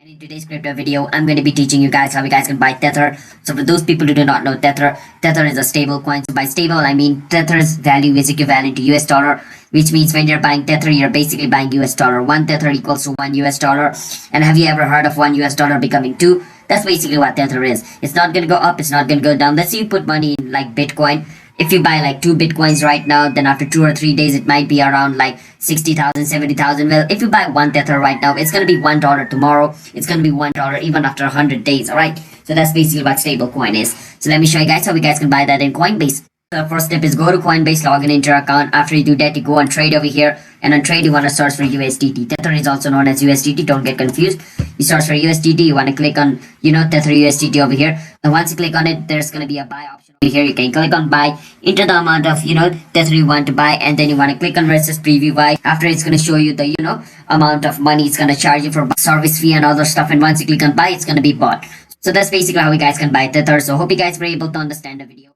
In today's crypto video, I'm going to be teaching you guys how you guys can buy Tether. So for those people who do not know Tether, Tether is a stable coin. So by stable, I mean Tether's value is equivalent to US dollar, which means when you're buying Tether, you're basically buying US dollar. One Tether equals to one US dollar. And have you ever heard of one US dollar becoming two? That's basically what Tether is. It's not going to go up, it's not going to go down. Let's say you put money in like Bitcoin. If you buy like 2 Bitcoins right now, then after 2 or 3 days, it might be around like 60,000, 70,000. Well, if you buy 1 Tether right now, it's going to be $1 tomorrow. It's going to be $1 even after 100 days, alright? So that's basically what stablecoin is. So let me show you guys how you guys can buy that in Coinbase. The first step is go to Coinbase, log in into your account. After you do that, you go on trade over here. And on trade, you want to search for USDT. Tether is also known as USDT. Don't get confused. You search for USDT. You want to click on, Tether USDT over here. And once you click on it, there's going to be a buy option over here. You can click on buy, enter the amount of, Tether you want to buy. And then you want to click on versus preview buy. After it's going to show you the, amount of money it's going to charge you for service fee and other stuff. And once you click on buy, it's going to be bought. So that's basically how you guys can buy Tether. So hope you guys were able to understand the video.